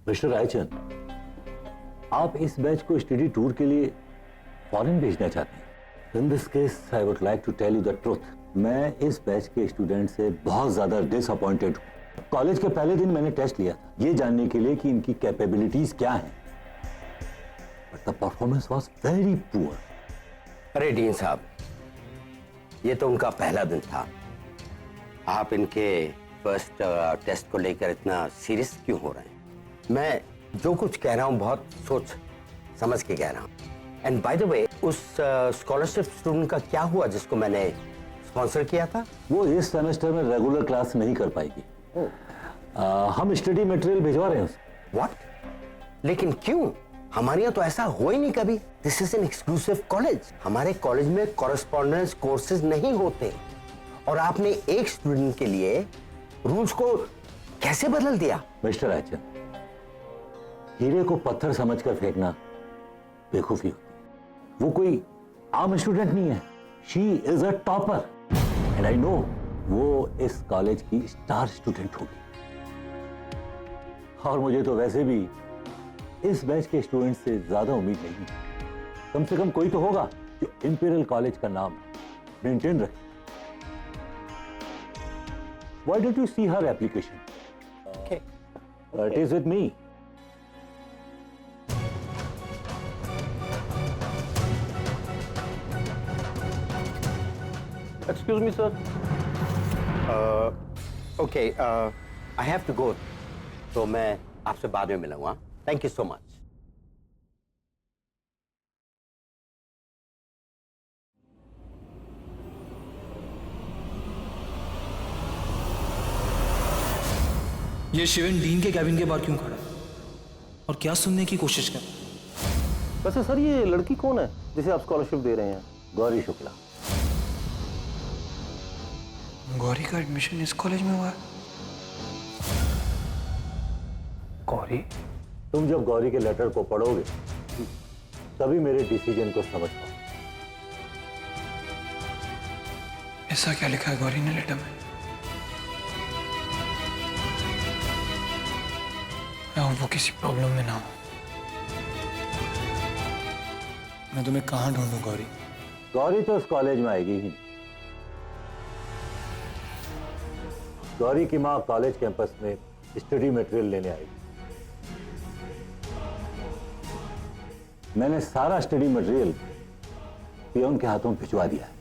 Mister Raichand, आप इस batch को स्टडी टूर के लिए फॉरेन भेजना चाहते हैं। In this case I would like to tell you the truth, मैं इस बैच के स्टूडेंट से बहुत ज्यादा डिसअपॉइंटेड हूँ। कॉलेज के पहले दिन मैंने टेस्ट लिया था ये जानने के लिए कि इनकी कैपेबिलिटीज क्या हैं, but the performance was very poor. अरे डीन साहब, ये तो उनका पहला दिन था। आप इनके फर्स्ट टेस्ट को लेकर इतना सीरियस क्यों हो रहे हैं? मैं जो कुछ कह रहा हूँ बहुत सोच समझ के कह रहा हूँ। एंड बाय द वे, उस स्कॉलरशिप स्टूडेंट का क्या हुआ जिसको मैंने स्पॉन्सर किया था? वो इस सेमेस्टर में रेगुलर क्लास नहीं कर पाएगी। हम स्टडी मटेरियल भिजवा रहे हैं उसे। व्हाट? लेकिन क्यों? हमारे यहाँ तो ऐसा हो ही नहीं कभी। This is an exclusive college. हमारे कॉलेज में कॉरेस्पॉन्डेंस कोर्सेज नहीं होते, और आपने एक स्टूडेंट के लिए रूल्स को कैसे बदल दिया? मिस्टर रायचंद, हीरे को पत्थर समझकर फेंकना बेवकूफी होती है। वो कोई आम स्टूडेंट नहीं है। She is a topper and I know वो इस कॉलेज की स्टार स्टूडेंट होगी। और मुझे तो वैसे भी इस बैच के स्टूडेंट से ज्यादा उम्मीद नहीं है। कम से कम कोई तो होगा जो इंपीरियल कॉलेज का नाम मेंटेन रखे। Why don't you see her application? Okay. It is with me. Excuse me, sir. Okay, I have to go. तो मैं आपसे बाद में मिलूंगा। Thank you so much. ये शिवन डीन के कैबिन के बाहर क्यों खड़ा है और क्या सुनने की कोशिश कर रहा है? वैसे सर, ये लड़की कौन है जिसे आप स्कॉलरशिप दे रहे हैं? गौरी शुक्ला। गौरी का एडमिशन इस कॉलेज में हुआ है? गौरी? तुम जब गौरी के लेटर को पढ़ोगे तभी मेरे डिसीजन को समझ पाओ। ऐसा क्या लिखा है गौरी ने लेटर में? वो किसी प्रॉब्लम में ना हो। मैं तुम्हें कहां ढूंढूं गौरी? गौरी तो इस कॉलेज में आएगी ही नहीं। गौरी की मां कॉलेज कैंपस में स्टडी मटेरियल लेने आएगी। मैंने सारा स्टडी मटेरियल पियोन के हाथों भिजवा दिया है।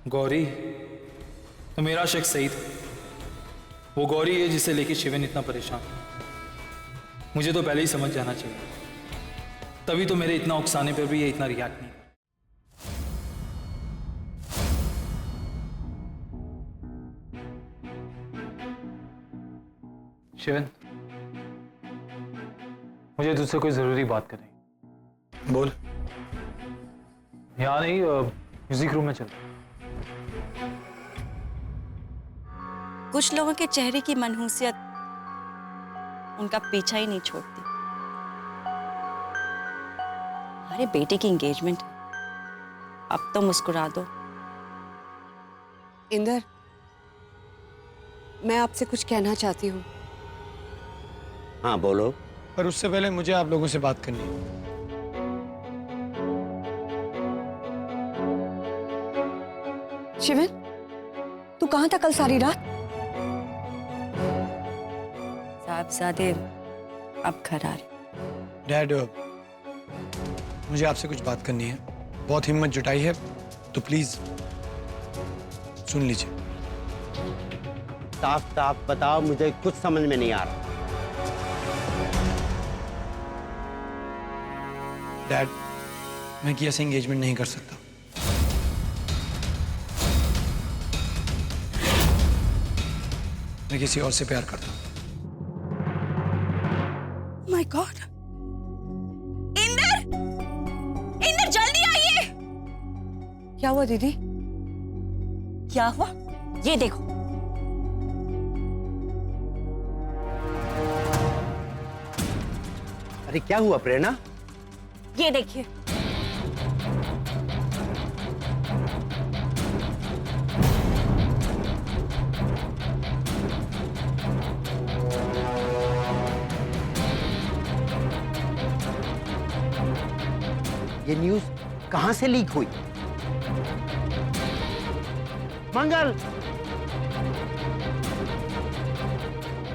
गौरी, तो मेरा शक सही था। वो गौरी है जिसे लेके शिवन इतना परेशान है। मुझे तो पहले ही समझ जाना चाहिए, तभी तो मेरे इतना उकसाने पर भी ये इतना रिएक्ट नहीं। शिवन, मुझे तुझसे कोई जरूरी बात करनी। बोल। यहाँ नहीं, म्यूजिक रूम में चल। कुछ लोगों के चेहरे की मनहूसियत उनका पीछा ही नहीं छोड़ती। हमारे बेटे की एंगेजमेंट, अब तो मुस्कुरा दो। इंदर, मैं आपसे कुछ कहना चाहती हूँ। हाँ बोलो। पर उससे पहले मुझे आप लोगों से बात करनी है। शिवन, तू कहाँ था कल सारी रात? साहबजादे अब घर आ रहे। डैड, मुझे आपसे कुछ बात करनी है। बहुत हिम्मत जुटाई है, तो प्लीज सुन लीजिए। साफ साफ बताओ, मुझे कुछ समझ में नहीं आ रहा। डैड, मैं किया से एंगेजमेंट नहीं कर सकता। मैं किसी और से प्यार करता हूँ। My God! इंदर! इंदर जल्दी आइए! क्या हुआ दीदी? क्या हुआ? ये देखो। अरे क्या हुआ प्रेरणा? ये देखिए। ये न्यूज कहां से लीक हुई? मंगल,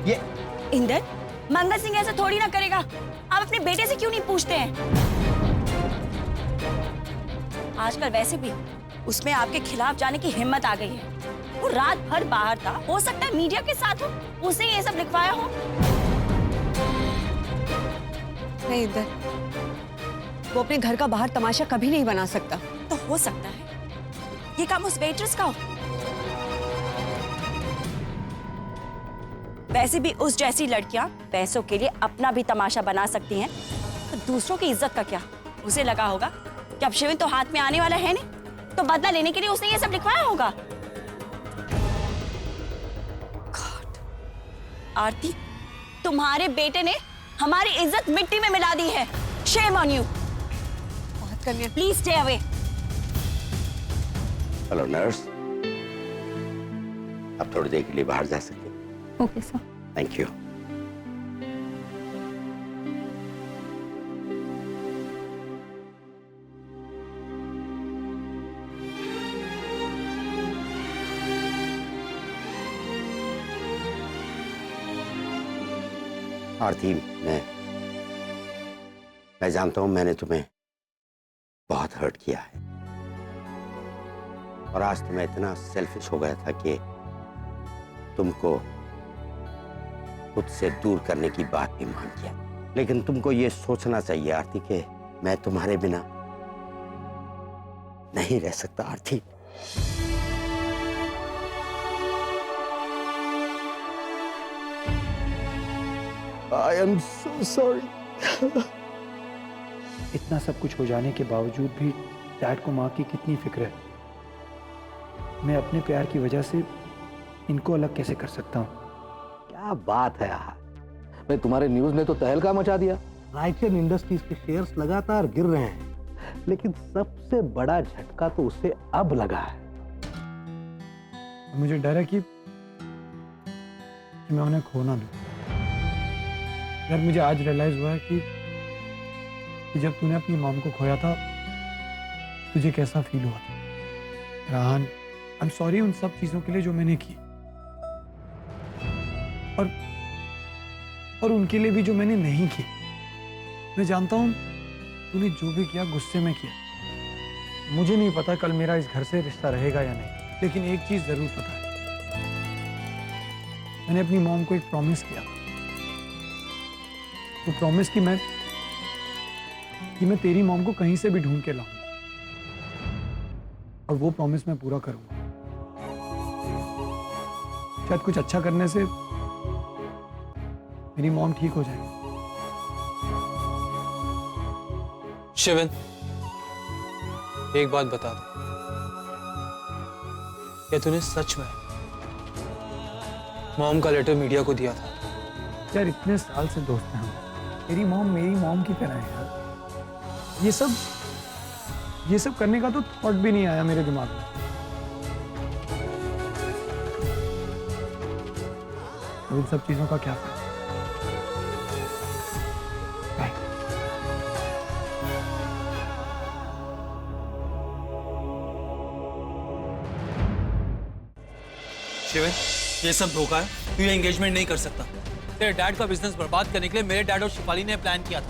ये इंदर, मंगल सिंह ऐसा थोड़ी ना करेगा। आप अपने बेटे से क्यों नहीं पूछते हैं? आजकल वैसे भी उसमें आपके खिलाफ जाने की हिम्मत आ गई है। वो रात भर बाहर था, हो सकता है मीडिया के साथ हो, उसने ये सब लिखवाया हो। नहीं इंदर, वो अपने घर का बाहर तमाशा कभी नहीं बना सकता। तो हो सकता है ये काम उस वेट्रेस का हो। वैसे भी उस जैसी लड़कियां पैसों के लिए अपना भी तमाशा बना सकती हैं, तो दूसरों की इज्जत का क्या? उसे लगा होगा कि अब शिविन तो हाथ में आने वाला है नहीं, तो बदला लेने के लिए उसने ये सब लिखवाया होगा। God. आरती, तुम्हारे बेटे ने हमारी इज्जत मिट्टी में मिला दी है। Shame on you. बात करने Please stay away. Hello nurse, अब थोड़ी देर के लिए बाहर जा सकते? Okay sir. Thank you. Aarti, मैं जानता हूं मैंने तुम्हें बहुत हर्ट किया है, और आज तो मैं इतना सेल्फिश हो गया था कि तुमको खुद से दूर करने की बात भी मान किया। लेकिन तुमको ये सोचना चाहिए आरती कि मैं तुम्हारे बिना नहीं रह सकता। आरती, I am so sorry. इतना सब कुछ हो जाने के बावजूद भी डैड को माँ की कितनी फिक्र है। मैं अपने प्यार की वजह से इनको अलग कैसे कर सकता हूँ? क्या बात है यार, मैं तुम्हारे न्यूज ने तो तहलका मचा दिया। राइचन इंडस्ट्रीज के शेयर्स लगातार गिर रहे हैं, लेकिन सबसे बड़ा झटका तो उससे अब लगा है। मुझे डर है कि मैं उन्हें खो ना दूं। यार, मुझे आज रियलाइज हुआ है कि जब तूने अपनी मॉम को खोया था तुझे कैसा फील हुआ था। राहन, आई एम सॉरी उन सब चीजों के लिए जो मैंने की, और उनके लिए भी जो मैंने नहीं की। मैं जानता हूं तूने जो भी किया गुस्से में किया। मुझे नहीं पता कल मेरा इस घर से रिश्ता रहेगा या नहीं, लेकिन एक चीज जरूर पता है, मैंने अपनी मॉम को एक प्रॉमिस किया। वो प्रॉमिस कि मैं तेरी मॉम को कहीं से भी ढूंढ के लाऊंगा, और वो प्रॉमिस मैं पूरा करूंगा। शायद कुछ अच्छा करने से मेरी मॉम ठीक हो जाए। शिवन, एक बात बता दो, क्या तूने सच में मॉम का लेटर मीडिया को दिया था? यार, इतने साल से दोस्त हैं हम। तेरी मॉम मेरी मॉम की तरह है यार। ये सब करने का तो थॉट भी नहीं आया मेरे दिमाग में। तो इन सब चीजों का क्या फायदा? बाय। शिवन, ये सब धोखा है। तू ये एंगेजमेंट नहीं कर सकता। तेरे डैड का बिजनेस बर्बाद करने के लिए मेरे डैड और शिफाली ने प्लान किया था।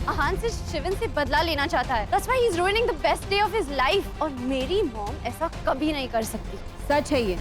अहान से शिवन से बदला लेना चाहता है। That's why he's ruining the best day of his life। और मेरी मॉम ऐसा कभी नहीं कर सकती। सच है ये।